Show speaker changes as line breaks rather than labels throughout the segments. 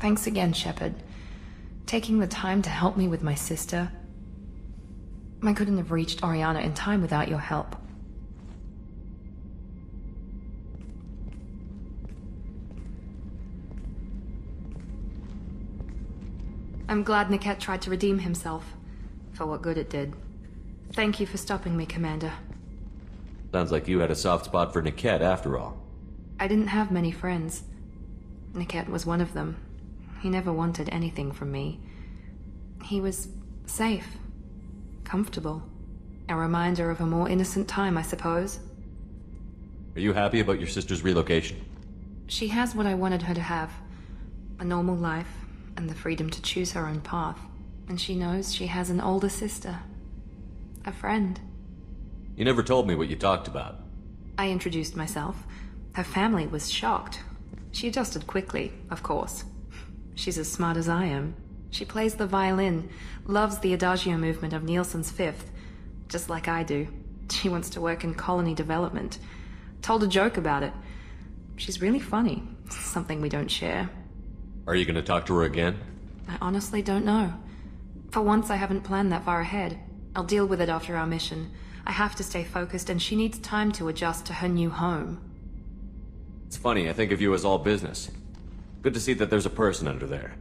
Thanks again, Shepard. Taking the time to help me with my sister. I couldn't have reached Oriana in time without your help. I'm glad Niket tried to redeem himself, for what good it did. Thank you for stopping me, Commander.
Sounds like you had a soft spot for Niket after all.
I didn't have many friends. Niket was one of them. He never wanted anything from me. He was safe, comfortable. A reminder of a more innocent time, I suppose.
Are you happy about your sister's relocation?
She has what I wanted her to have. A normal life, and the freedom to choose her own path. And she knows she has an older sister. A friend.
You never told me what you talked about.
I introduced myself. Her family was shocked. She adjusted quickly, of course. She's as smart as I am. She plays the violin, loves the adagio movement of Nielsen's Fifth, just like I do. She wants to work in colony development. Told a joke about it. She's really funny, something we don't share.
Are you going to talk to her again?
I honestly don't know. For once, I haven't planned that far ahead. I'll deal with it after our mission. I have to stay focused, and she needs time to adjust to her new home.
It's funny, I think of you as all business. Good to see that there's a person under there.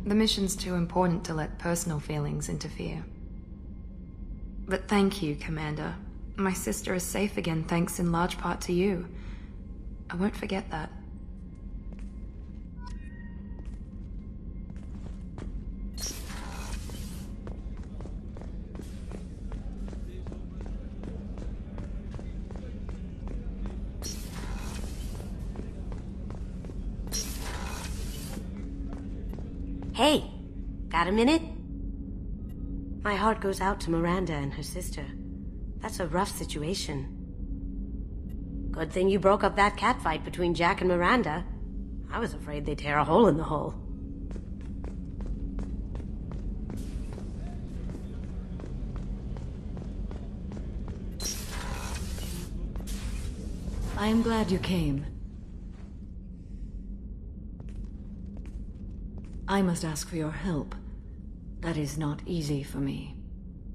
The mission's too important to let personal feelings interfere. But thank you, Commander. My sister is safe again thanks in large part to you. I won't forget that.
Hey, got a minute? My heart goes out to Miranda and her sister. That's a rough situation. Good thing you broke up that catfight between Jack and Miranda. I was afraid they'd tear a hole in the hull.
I am glad you came. I must ask for your help. That is not easy for me.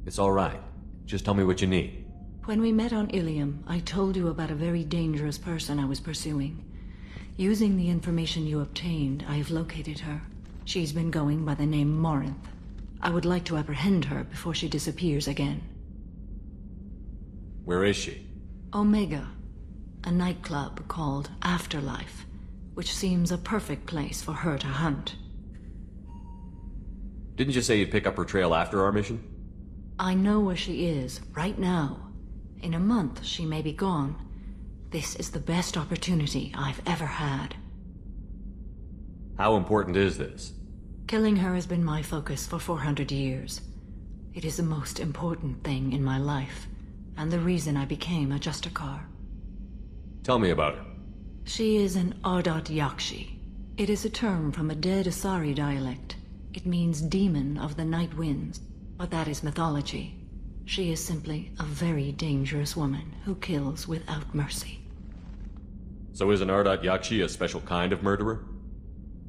It's all right. Just tell me what you need.
When we met on Ilium, I told you about a very dangerous person I was pursuing. Using the information you obtained, I have located her. She's been going by the name Morinth. I would like to apprehend her before she disappears again.
Where is she?
Omega, a nightclub called Afterlife, which seems a perfect place for her to hunt.
Didn't you say you'd pick up her trail after our mission?
I know where she is, right now. In a month, she may be gone. This is the best opportunity I've ever had.
How important is this?
Killing her has been my focus for 400 years. It is the most important thing in my life, and the reason I became a Justicar.
Tell me about her.
She is an Ardat Yakshi. It is a term from a dead Asari dialect. It means demon of the night winds, but that is mythology. She is simply a very dangerous woman who kills without mercy.
So is an Ardat Yakshi a special kind of murderer?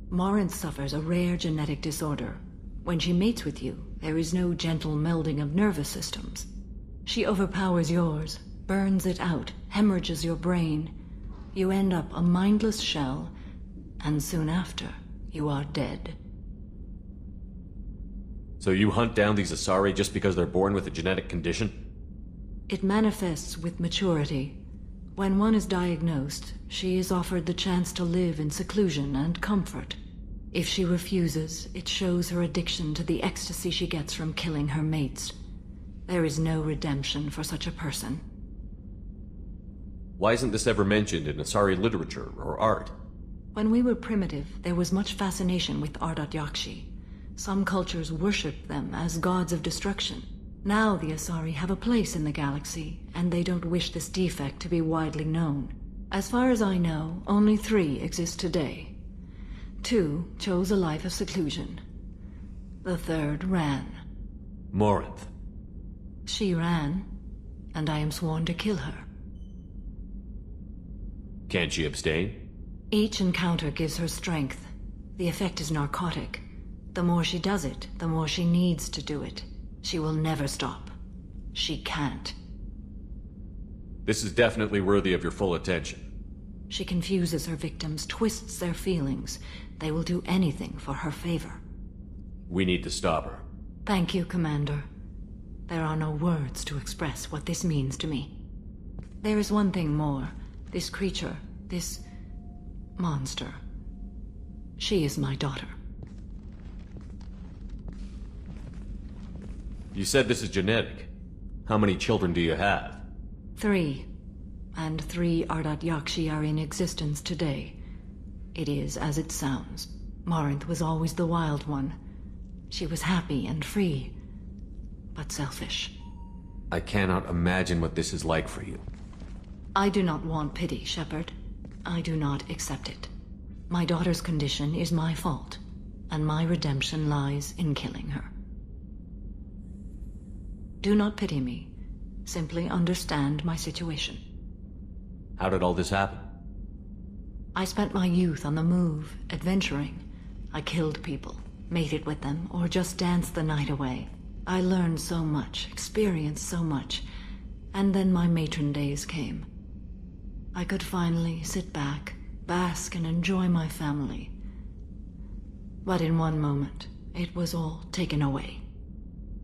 Morinth suffers a rare genetic disorder. When she mates with you, there is no gentle melding of nervous systems. She overpowers yours, burns it out, hemorrhages your brain. You end up a mindless shell, and soon after, you are dead.
So you hunt down these Asari just because they're born with a genetic condition?
It manifests with maturity. When one is diagnosed, she is offered the chance to live in seclusion and comfort. If she refuses, it shows her addiction to the ecstasy she gets from killing her mates. There is no redemption for such a person.
Why isn't this ever mentioned in Asari literature or art?
When we were primitive, there was much fascination with Ardat Yakshi. Some cultures worshipped them as gods of destruction. Now the Asari have a place in the galaxy, and they don't wish this defect to be widely known. As far as I know, only 3 exist today. 2 chose a life of seclusion. The 3rd ran.
Morinth.
She ran, and I am sworn to kill her.
Can't she abstain?
Each encounter gives her strength. The effect is narcotic. The more she does it, the more she needs to do it. She will never stop. She can't.
This is definitely worthy of your full attention.
She confuses her victims, twists their feelings. They will do anything for her favor.
We need to stop her.
Thank you, Commander. There are no words to express what this means to me. There is one thing more. This creature, this monster. She is my daughter.
You said this is genetic. How many children do you have?
3. And 3 Ardat Yakshi are in existence today. It is as it sounds. Morinth was always the wild one. She was happy and free, but selfish.
I cannot imagine what this is like for you.
I do not want pity, Shepard. I do not accept it. My daughter's condition is my fault, and my redemption lies in killing her. Do not pity me. Simply understand my situation.
How did all this happen?
I spent my youth on the move, adventuring. I killed people, mated with them, or just danced the night away. I learned so much, experienced so much, and then my matron days came. I could finally sit back, bask and enjoy my family. But in one moment, it was all taken away.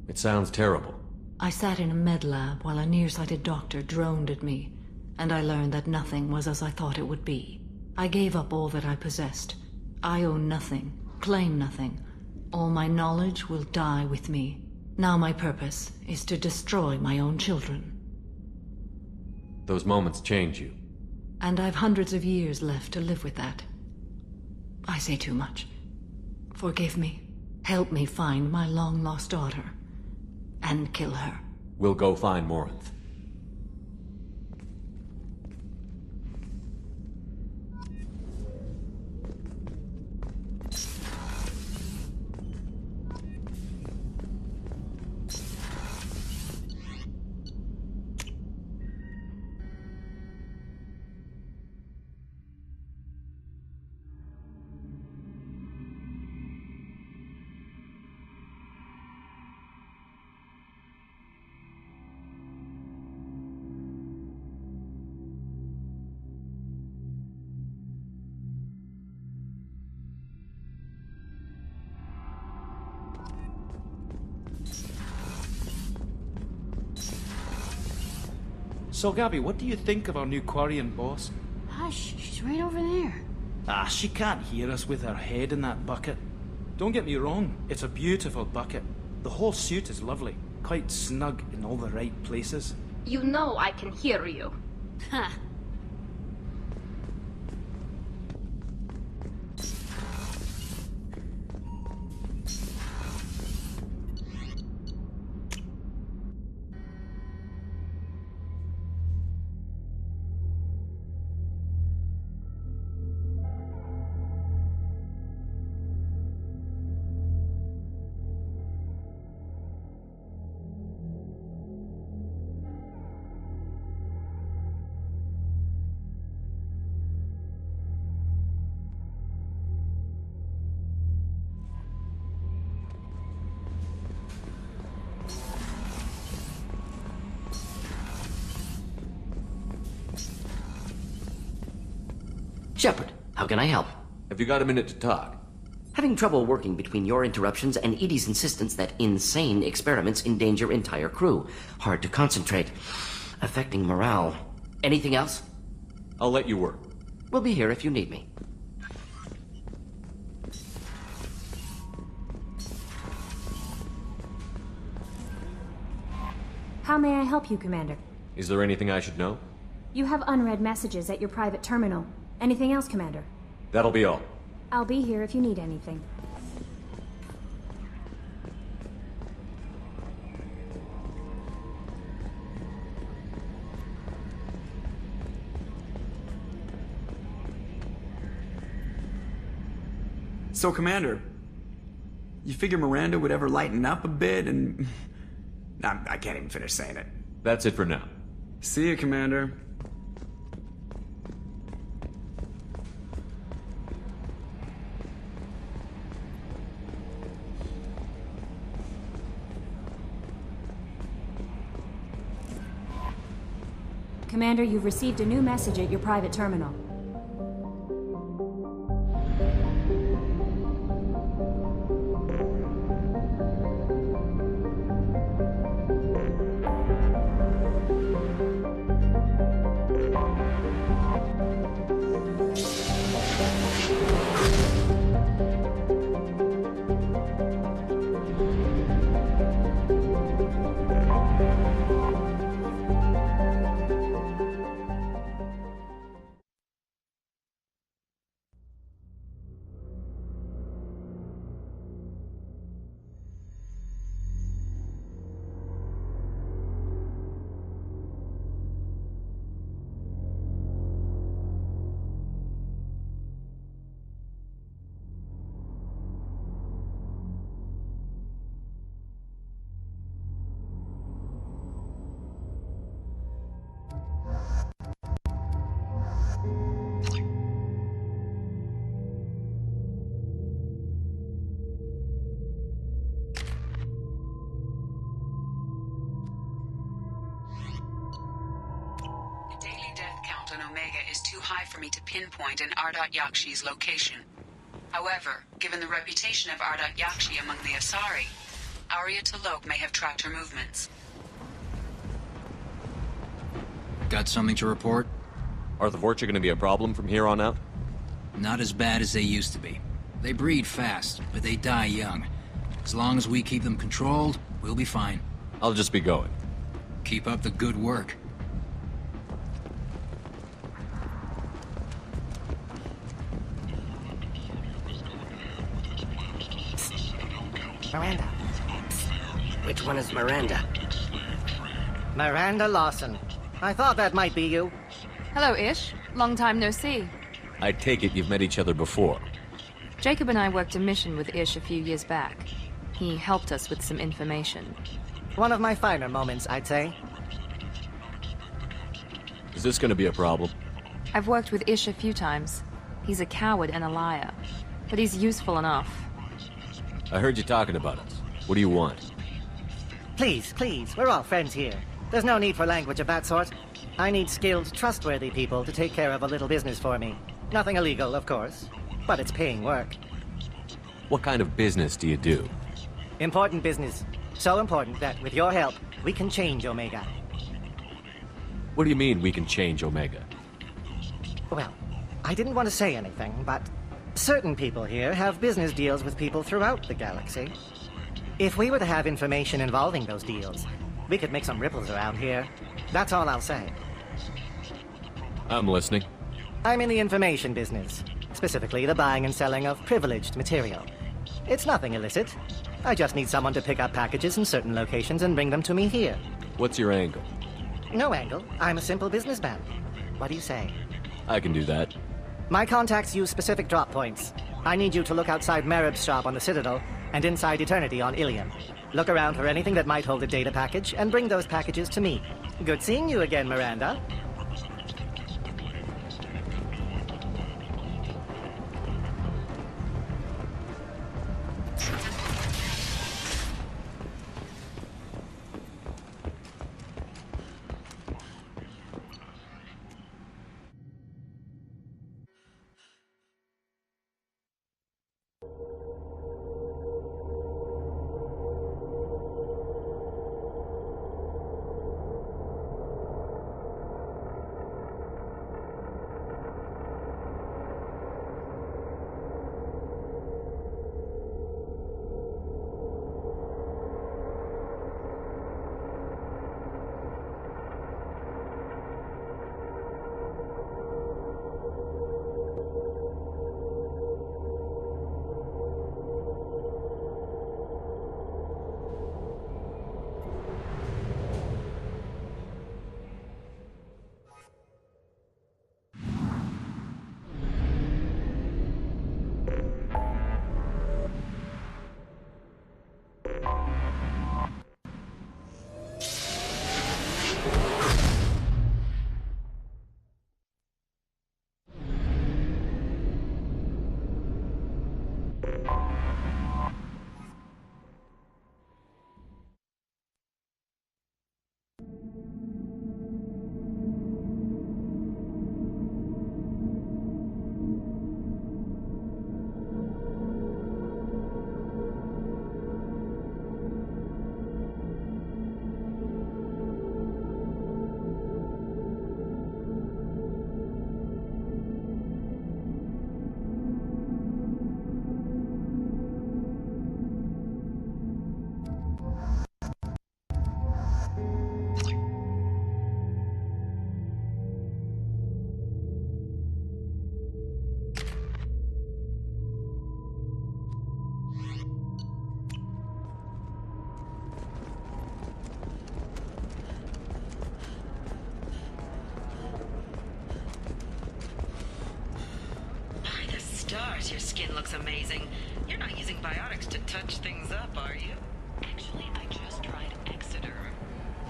It sounds terrible.
I sat in a med lab while a nearsighted doctor droned at me, and I learned that nothing was as I thought it would be. I gave up all that I possessed. I own nothing, claim nothing. All my knowledge will die with me. Now my purpose is to destroy my own children.
Those moments change you.
And I've hundreds of years left to live with that. I say too much. Forgive me. Help me find my long-lost daughter. And kill her.
We'll go find Morinth.
So, Gabby, what do you think of our new Quarian boss?
Hush, she's right over there.
Ah, she can't hear us with her head in that bucket. Don't get me wrong, it's a beautiful bucket. The whole suit is lovely, quite snug in all the right places.
You know I can hear you.
Ha!
Shepard, how can I help?
Have you got a minute to talk?
Having trouble working between your interruptions and Edie's insistence that insane experiments endanger entire crew. Hard to concentrate. Affecting morale. Anything else?
I'll let you work.
We'll be here if you need me.
How may I help you, Commander?
Is there anything I should know?
You have unread messages at your private terminal. Anything else, Commander?
That'll be all.
I'll be here if you need anything.
So, Commander, you figure Miranda would ever lighten up a bit and I can't even finish saying it.
That's it for now.
See you, Commander.
Commander, you've received a new message at your private terminal.
Too high for me to pinpoint an Ardat Yakshi's location. However, given the reputation of Ardat Yakshi among the Asari, Arya T'Loak may have tracked her movements.
Got something to report?
Are the Vorcha going to be a problem from here on out?
Not as bad as they used to be. They breed fast, but they die young. As long as we keep them controlled, we'll be fine.
I'll just be going.
Keep up the good work.
Miranda.
Which one is Miranda?
Miranda Lawson. I thought that might be you.
Hello, Ish. Long time no see.
I take it you've met each other before.
Jacob and I worked a mission with Ish a few years back. He helped us with some information.
One of my finer moments, I'd say.
Is this going to be a problem?
I've worked with Ish a few times. He's a coward and a liar. But he's useful enough.
I heard you talking about us. What do you want?
Please, we're all friends here. There's no need for language of that sort. I need skilled, trustworthy people to take care of a little business for me. Nothing illegal, of course, but it's paying work.
What kind of business do you do?
Important business. So important that, with your help, we can change Omega.
What do you mean we can change Omega?
Well, I didn't want to say anything, but certain people here have business deals with people throughout the galaxy. If we were to have information involving those deals, we could make some ripples around here. That's all I'll say.
I'm listening.
I'm in the information business, specifically the buying and selling of privileged material. It's nothing illicit. I just need someone to pick up packages in certain locations and bring them to me here.
What's your angle?
No angle. I'm a simple businessman. What do you say?
I can do that.
My contacts use specific drop points. I need you to look outside Merib's shop on the Citadel and inside Eternity on Ilium. Look around for anything that might hold a data package and bring those packages to me. Good seeing you again, Miranda.
your skin looks amazing. You're not using biotics to touch things up, are you?
Actually, I just tried Exoderm.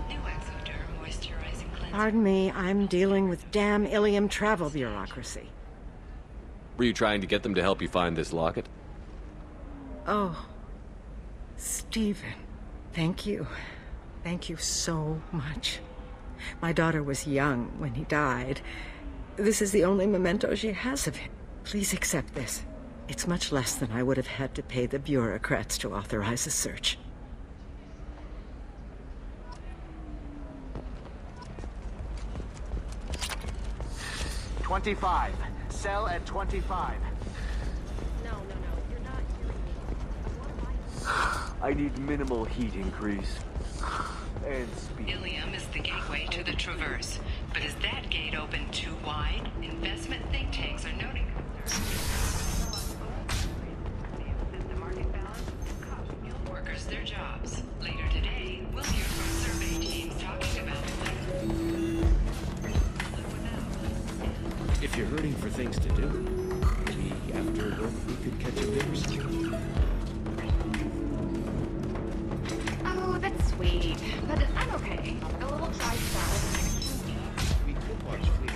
New Exoderm moisturizing cleanser.
Pardon me, I'm dealing with damn Ilium travel bureaucracy.
Were you trying to get them to help you find this locket?
Oh, Stephen, thank you. Thank you so much. My daughter was young when he died. This is the only memento she has of him. Please accept this. It's much less than I would have had to pay the bureaucrats to authorize a search.
$25. Sell at $25.
No, you're not hearing me.
I need minimal heat increase. And speed.
Ilium is the gateway to the Traverse. But is that gate open too wide? Investment think tanks are noting workers their jobs. Later today, we'll hear from survey teams talking about
If you're hurting for things to do, maybe after work we could catch a beer or something.
Oh, that's sweet. But I'm okay. A little dry spell.
We could watch Fleet.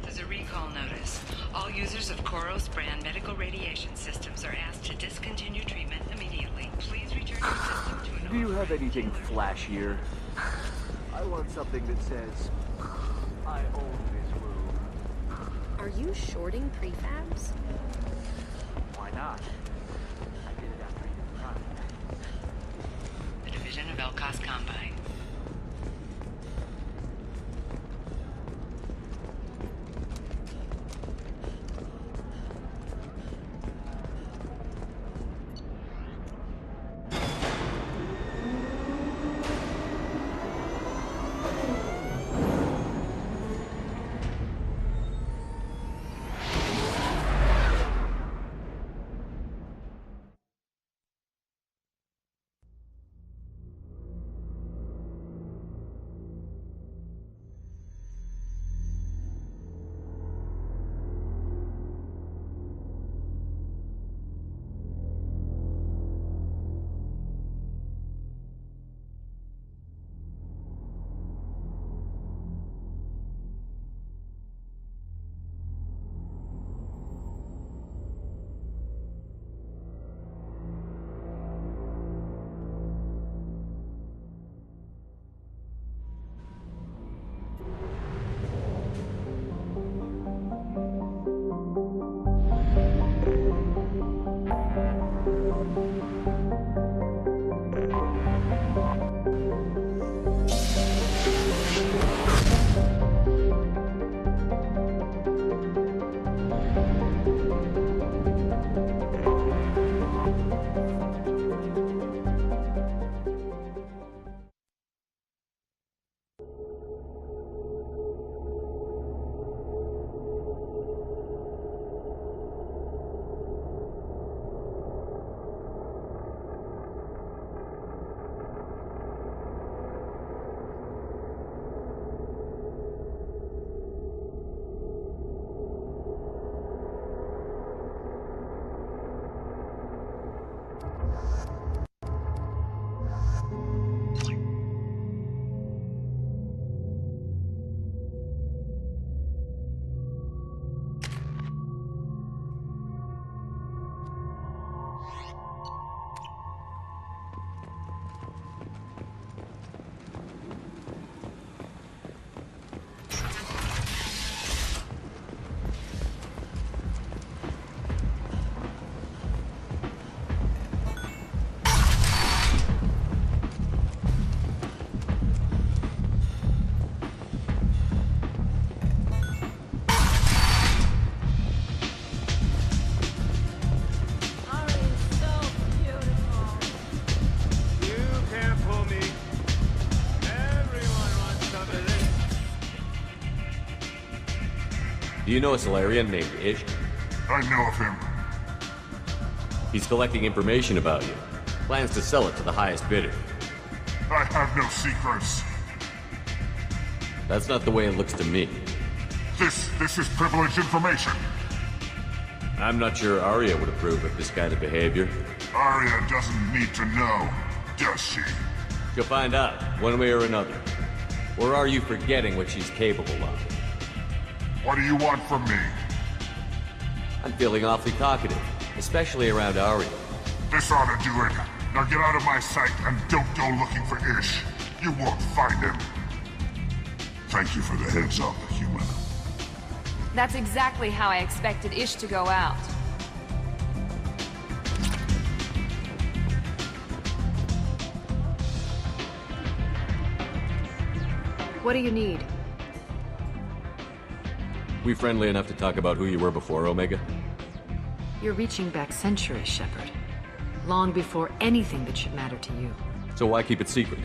This is a recall notice. All users of Koros brand medical radiation systems are asked to discontinue treatment immediately. Please return your system to an
Do you have anything flashier? I want something that says, I own this room.
Are you shorting prefabs?
Why not? I did it after you tried.
the division of Elcos Combine.
Do you know a salarian named Ish?
I know of him.
He's collecting information about you. Plans to sell it to the highest bidder.
I have no secrets.
That's not the way it looks to me.
This is privileged information.
I'm not sure Arya would approve of this kind of behavior.
Arya doesn't need to know, does she?
She'll find out, one way or another. Or are you forgetting what she's capable of?
What do you want from me?
I'm feeling awfully talkative, especially around Arya.
This ought to do it. Now get out of my sight and don't go looking for Ish. You won't find him. Thank you for the heads up, human.
That's exactly how I expected Ish to go out.
What do you need?
We friendly enough to talk about who you were before, Omega?
You're reaching back centuries, Shepard. Long before anything that should matter to you.
So why keep it secret?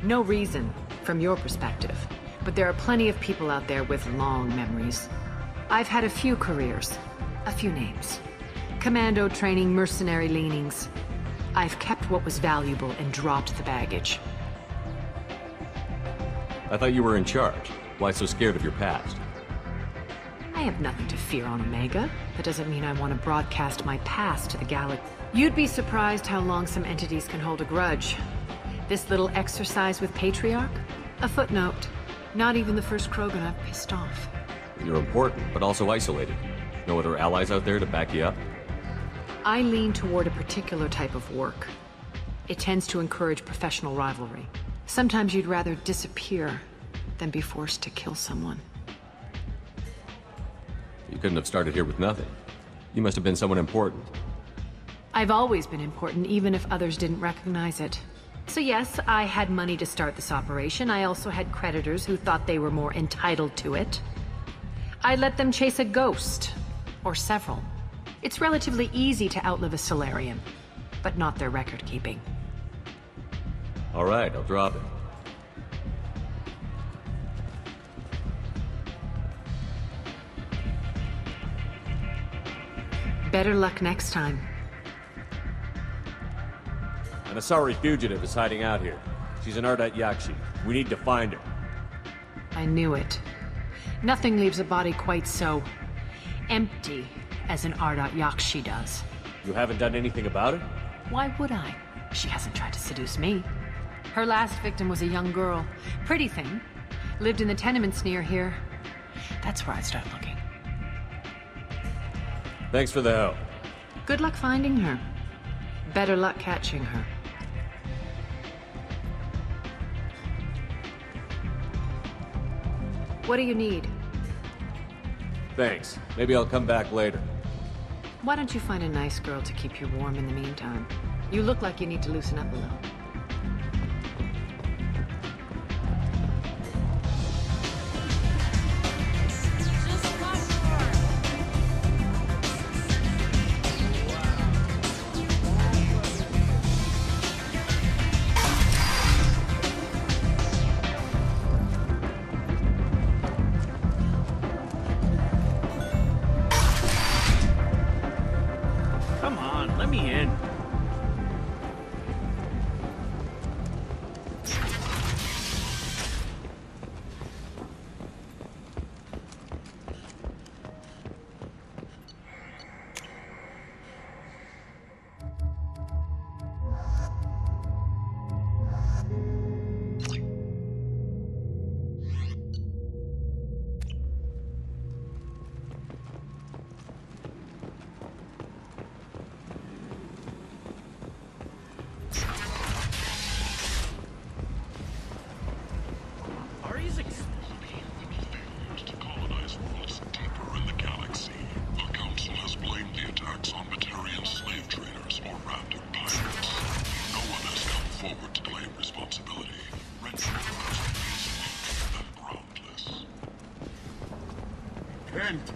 No reason, from your perspective. But there are plenty of people out there with long memories. I've had a few careers, a few names. Commando training, mercenary leanings. I've kept what was valuable and dropped the baggage.
I thought you were in charge. Why so scared of your past?
I have nothing to fear on Omega. That doesn't mean I want to broadcast my past to the galaxy. You'd be surprised how long some entities can hold a grudge. This little exercise with Patriarch? A footnote. Not even the first Krogan I've pissed off.
You're important, but also isolated. No other allies out there to back you up?
I lean toward a particular type of work. It tends to encourage professional rivalry. Sometimes you'd rather disappear than be forced to kill someone.
You couldn't have started here with nothing. You must have been someone important.
I've always been important, even if others didn't recognize it. So yes, I had money to start this operation. I also had creditors who thought they were more entitled to it. I let them chase a ghost, or several. It's relatively easy to outlive a salarian, but not their record-keeping.
All right, I'll drop it.
Better luck next time.
An Asari fugitive is hiding out here. She's an Ardat Yakshi. We need to find her.
I knew it. Nothing leaves a body quite so empty as an Ardat Yakshi does.
You haven't done anything about it?
Why would I? She hasn't tried to seduce me. Her last victim was a young girl. Pretty thing. Lived in the tenements near here. That's where I'd start looking.
Thanks for the help.
Good luck finding her. Better luck catching her. What do you need?
Thanks. Maybe I'll come back later.
Why don't you find a nice girl to keep you warm in the meantime? You look like you need to loosen up a little.
Come on, let me in.
Kent!